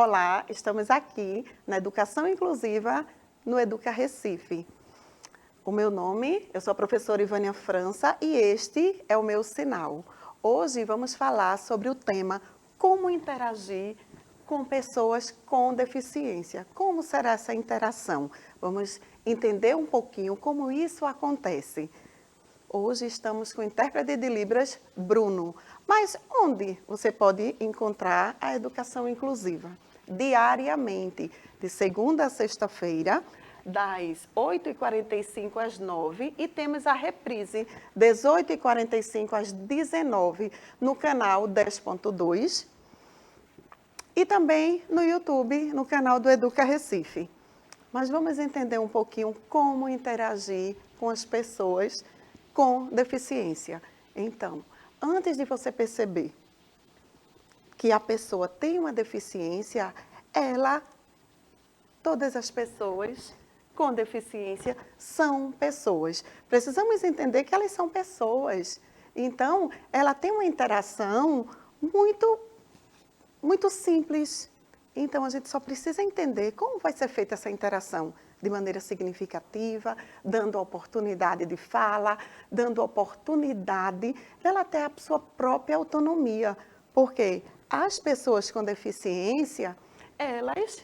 Olá, estamos aqui na Educação Inclusiva no Educa Recife. O meu nome, eu sou a professora Ivânia França e este é o meu sinal. Hoje vamos falar sobre o tema como interagir com pessoas com deficiência. Como será essa interação? Vamos entender um pouquinho como isso acontece. Hoje estamos com o intérprete de Libras, Bruno. Mas onde você pode encontrar a educação inclusiva? Diariamente, de segunda a sexta-feira, das 8h45 às 9h e temos a reprise, 18h45 às 19h, no canal 10.2 e também no YouTube, no canal do Educa Recife. Mas vamos entender um pouquinho como interagir com as pessoas com deficiência. Então, antes de você perceber que a pessoa tem uma deficiência, todas as pessoas com deficiência são pessoas. Precisamos entender que elas são pessoas. Então, ela tem uma interação muito simples. Então, a gente só precisa entender como vai ser feita essa interação de maneira significativa, dando oportunidade de fala, dando oportunidade dela ter a sua própria autonomia. Porque as pessoas com deficiência, elas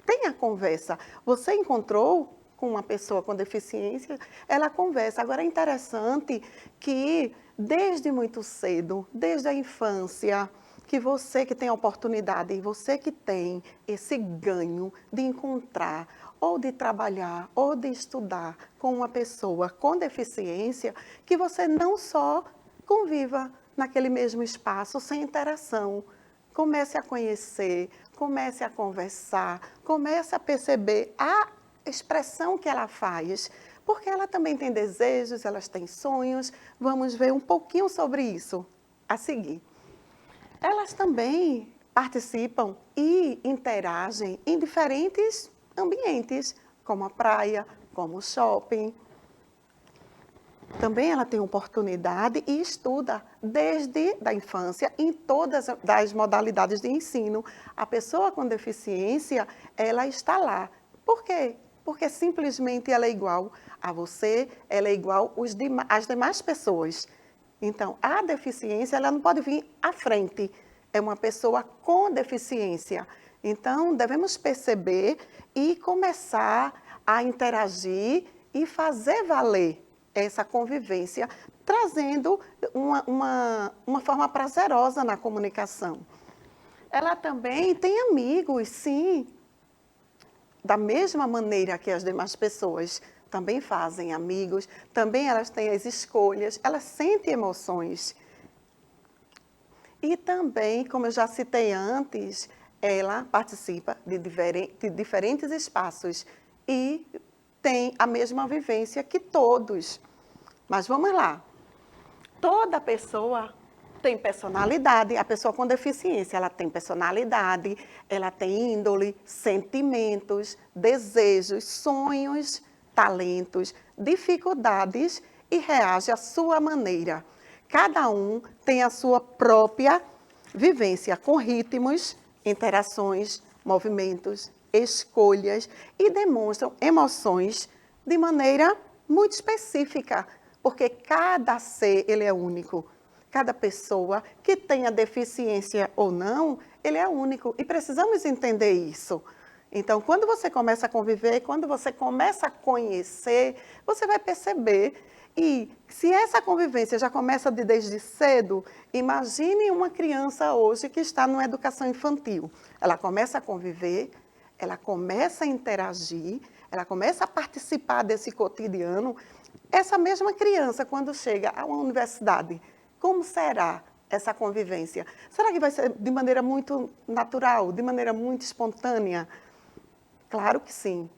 têm a conversa. Você encontrou com uma pessoa com deficiência, ela conversa. Agora, é interessante que, desde muito cedo, desde a infância, que você que tem a oportunidade, e você que tem esse ganho de encontrar, ou de trabalhar, ou de estudar com uma pessoa com deficiência, que você não só conviva naquele mesmo espaço sem interação. Comece a conhecer, comece a conversar, comece a perceber a expressão que ela faz, porque ela também tem desejos, elas têm sonhos. Vamos ver um pouquinho sobre isso a seguir. Elas também participam e interagem em diferentes ambientes, como a praia, como o shopping. Também ela tem oportunidade e estuda desde a infância em todas as modalidades de ensino. A pessoa com deficiência, ela está lá. Por quê? Porque simplesmente ela é igual a você, ela é igual às demais pessoas. Então, a deficiência, ela não pode vir à frente. É uma pessoa com deficiência. Então, devemos perceber e começar a interagir e fazer valer essa convivência, trazendo uma forma prazerosa na comunicação. Ela também tem amigos, sim, da mesma maneira que as demais pessoas também fazem amigos, também elas têm as escolhas, elas sentem emoções. E também, como eu já citei antes, ela participa de diferentes espaços e tem a mesma vivência que todos. Mas vamos lá. Toda pessoa tem personalidade. A pessoa com deficiência, ela tem personalidade, ela tem índole, sentimentos, desejos, sonhos, talentos, dificuldades e reage à sua maneira. Cada um tem a sua própria vivência com ritmos, interações, movimentos, escolhas e demonstram emoções de maneira muito específica, porque cada ser ele é único. Cada pessoa que tenha deficiência ou não, ele é único e precisamos entender isso. Então, quando você começa a conviver, quando você começa a conhecer, você vai perceber. E se essa convivência já começa desde cedo, imagine uma criança hoje que está numa educação infantil. Ela começa a conviver, ela começa a interagir, ela começa a participar desse cotidiano. Essa mesma criança, quando chega a uma universidade, como será essa convivência? Será que vai ser de maneira muito natural, de maneira muito espontânea? Claro que sim,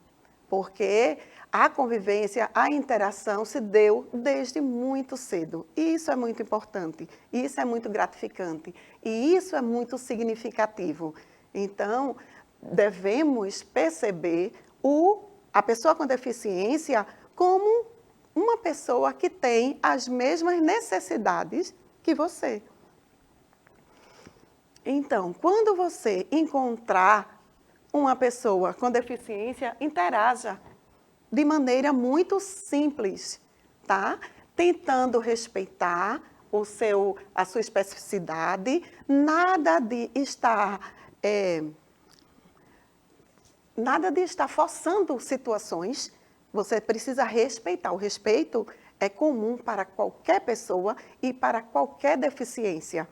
porque a convivência, a interação se deu desde muito cedo. E isso é muito importante, isso é muito gratificante, e isso é muito significativo. Então, devemos perceber a pessoa com deficiência como uma pessoa que tem as mesmas necessidades que você. Então, quando você encontrar uma pessoa com deficiência, interaja de maneira muito simples, tá? Tentando respeitar a sua especificidade, nada de estar, nada de estar forçando situações, você precisa respeitar. O respeito é comum para qualquer pessoa e para qualquer deficiência.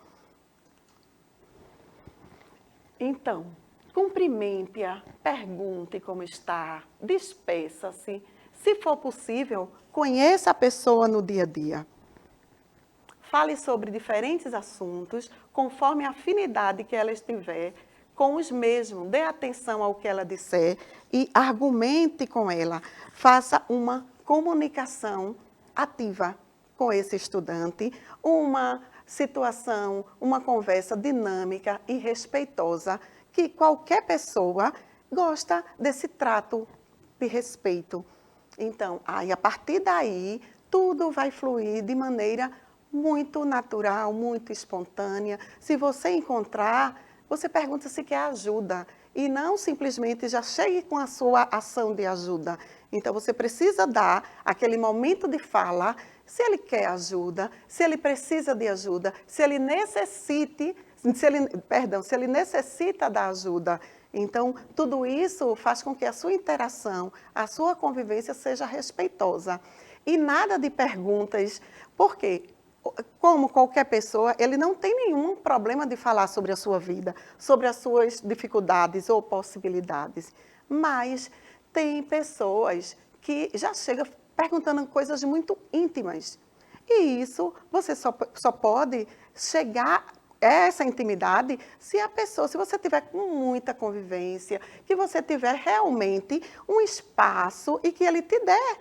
Então, cumprimente-a, pergunte como está, despeça-se. Se for possível, conheça a pessoa no dia a dia. Fale sobre diferentes assuntos, conforme a afinidade que ela estiver com os mesmos. Dê atenção ao que ela disser e argumente com ela. Faça uma comunicação ativa com esse estudante, uma situação, uma conversa dinâmica e respeitosa, que qualquer pessoa gosta desse trato de respeito. Então, aí, a partir daí, tudo vai fluir de maneira muito natural, muito espontânea. Se você encontrar, você pergunta se quer ajuda e não simplesmente já chegue com a sua ação de ajuda. Então, você precisa dar aquele momento de fala, se ele quer ajuda, se ele precisa de ajuda, se ele necessita da ajuda. Então, tudo isso faz com que a sua interação, a sua convivência seja respeitosa. E nada de perguntas, por quê? Como qualquer pessoa, ele não tem nenhum problema de falar sobre a sua vida, sobre as suas dificuldades ou possibilidades. Mas tem pessoas que já chegam perguntando coisas muito íntimas. E isso você só pode chegar a essa intimidade se você tiver com muita convivência, que você tiver realmente um espaço e que ele te dê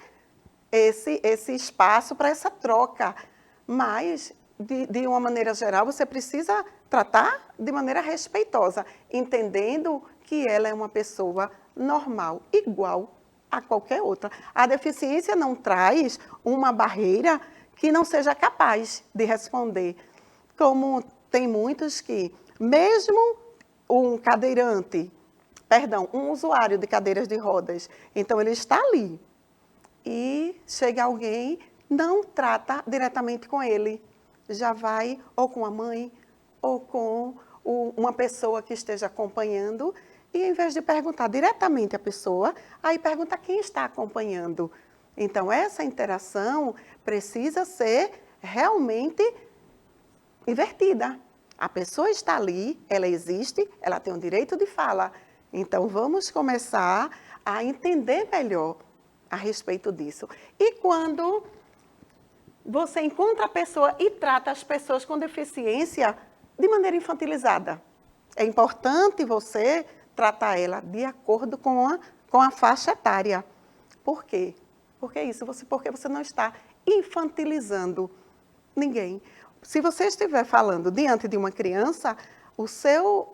esse espaço para essa troca. Mas, de uma maneira geral, você precisa tratar de maneira respeitosa, entendendo que ela é uma pessoa normal, igual a qualquer outra. A deficiência não traz uma barreira que não seja capaz de responder. Como tem muitos que, mesmo um usuário de cadeiras de rodas, então ele está ali e chega alguém, não trata diretamente com ele, já vai ou com a mãe ou com uma pessoa que esteja acompanhando, e em vez de perguntar diretamente à pessoa, aí pergunta quem está acompanhando. Então, essa interação precisa ser realmente invertida. A pessoa está ali, ela existe, ela tem o direito de fala. Então, vamos começar a entender melhor a respeito disso. E quando você encontra a pessoa e trata as pessoas com deficiência de maneira infantilizada, é importante você tratar ela de acordo com a faixa etária. Por quê? Porque você não está infantilizando ninguém. Se você estiver falando diante de uma criança, o seu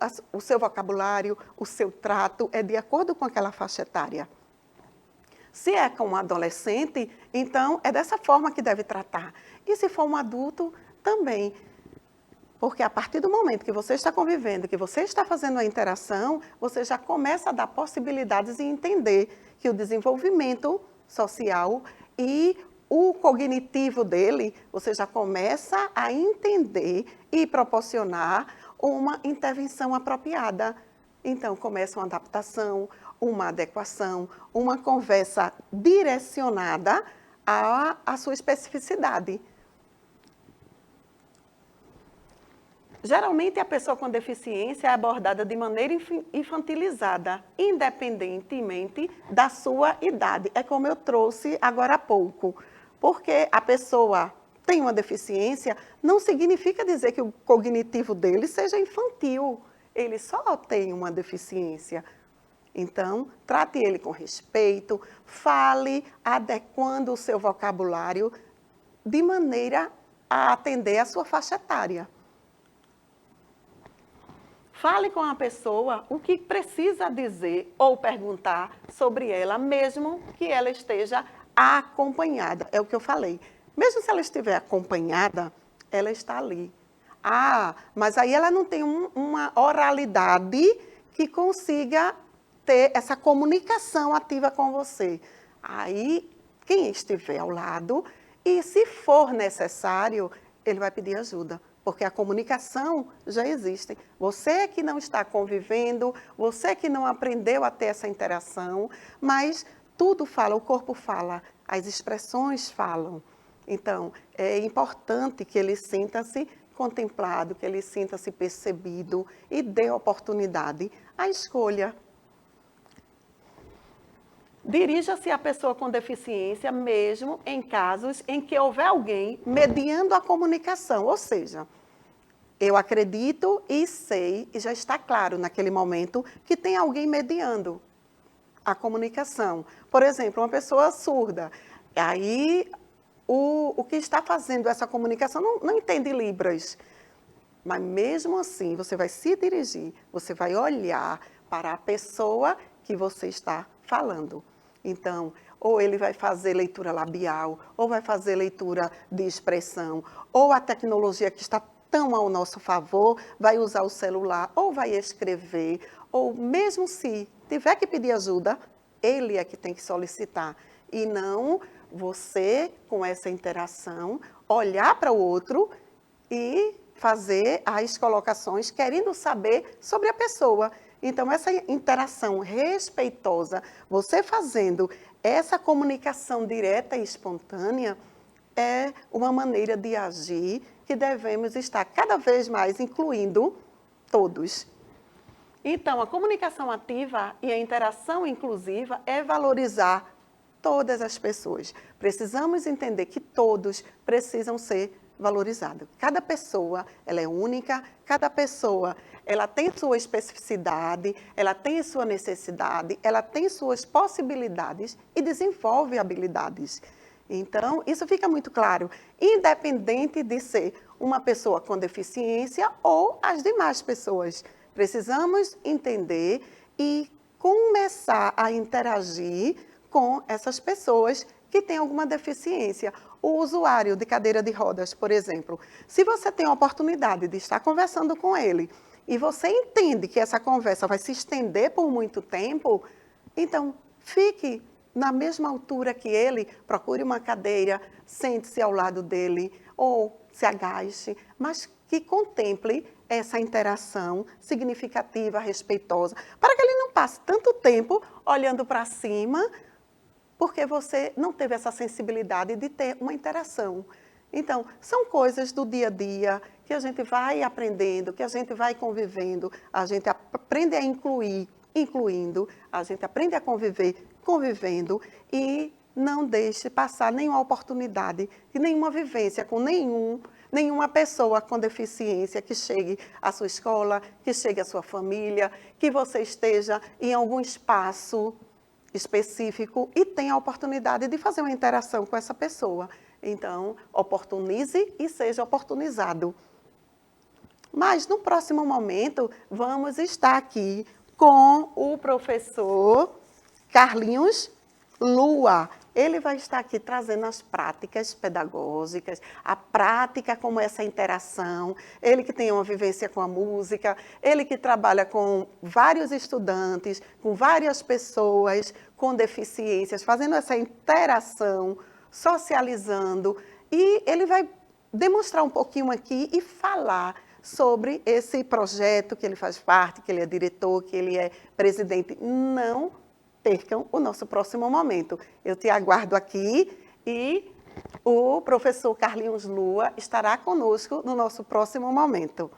vocabulário, o seu trato é de acordo com aquela faixa etária. Se é com um adolescente, então é dessa forma que deve tratar. E se for um adulto, também. Porque a partir do momento que você está convivendo, que você está fazendo a interação, você já começa a dar possibilidades e entender que o desenvolvimento social e o cognitivo dele, você já começa a entender e proporcionar uma intervenção apropriada. Então, começa uma adaptação, uma adequação, uma conversa direcionada à sua especificidade. Geralmente, a pessoa com deficiência é abordada de maneira infantilizada, independentemente da sua idade. É como eu trouxe agora há pouco. Porque a pessoa tem uma deficiência, não significa dizer que o cognitivo dele seja infantil. Ele só tem uma deficiência. Então, trate ele com respeito, fale adequando o seu vocabulário de maneira a atender a sua faixa etária. Fale com a pessoa o que precisa dizer ou perguntar sobre ela, mesmo que ela esteja acompanhada. É o que eu falei. Mesmo se ela estiver acompanhada, ela está ali. Ah, mas aí ela não tem uma oralidade que consiga ter essa comunicação ativa com você. Aí, quem estiver ao lado, e se for necessário, ele vai pedir ajuda, porque a comunicação já existe. Você que não está convivendo, você que não aprendeu a ter essa interação, mas tudo fala, o corpo fala, as expressões falam. Então, é importante que ele sinta-se contemplado, que ele sinta-se percebido e dê oportunidade à escolha. Dirija-se à pessoa com deficiência mesmo em casos em que houver alguém mediando a comunicação, ou seja, eu acredito e sei, e já está claro naquele momento, que tem alguém mediando a comunicação. Por exemplo, uma pessoa surda, aí o que está fazendo essa comunicação não entende Libras, mas mesmo assim você vai se dirigir, você vai olhar para a pessoa que você está falando. Então, ou ele vai fazer leitura labial, ou vai fazer leitura de expressão, ou a tecnologia que está tão ao nosso favor, vai usar o celular, ou vai escrever, ou mesmo se tiver que pedir ajuda, ele é que tem que solicitar, e não você, com essa interação, olhar para o outro e fazer as colocações querendo saber sobre a pessoa. Então, essa interação respeitosa, você fazendo essa comunicação direta e espontânea, é uma maneira de agir que devemos estar cada vez mais incluindo todos. Então, a comunicação ativa e a interação inclusiva é valorizar todas as pessoas. Precisamos entender que todos precisam ser valorizados. Cada pessoa, ela é única, cada pessoa, ela tem sua especificidade, ela tem sua necessidade, ela tem suas possibilidades e desenvolve habilidades. Então, isso fica muito claro, independente de ser uma pessoa com deficiência ou as demais pessoas. Precisamos entender e começar a interagir com essas pessoas que têm alguma deficiência. O usuário de cadeira de rodas, por exemplo, se você tem a oportunidade de estar conversando com ele e você entende que essa conversa vai se estender por muito tempo, então fique na mesma altura que ele, procure uma cadeira, sente-se ao lado dele ou se agache, mas que contemple essa interação significativa, respeitosa, para que ele não passe tanto tempo olhando para cima, porque você não teve essa sensibilidade de ter uma interação. Então, são coisas do dia a dia que a gente vai aprendendo, que a gente vai convivendo, a gente aprende a incluindo, a gente aprende a conviver, convivendo, e não deixe passar nenhuma oportunidade, de nenhuma vivência com nenhuma pessoa com deficiência que chegue à sua escola, que chegue à sua família, que você esteja em algum espaço específico e tenha a oportunidade de fazer uma interação com essa pessoa. Então, oportunize e seja oportunizado. Mas, no próximo momento, vamos estar aqui com o professor Carlinhos Lua. Ele vai estar aqui trazendo as práticas pedagógicas, a prática como essa interação, ele que tem uma vivência com a música, ele que trabalha com vários estudantes, com várias pessoas com deficiências, fazendo essa interação, socializando, e ele vai demonstrar um pouquinho aqui e falar sobre esse projeto que ele faz parte, que ele é diretor, que ele é presidente. Não percam o nosso próximo momento. Eu te aguardo aqui e o professor Carlinhos Lua estará conosco no nosso próximo momento.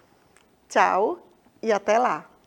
Tchau e até lá!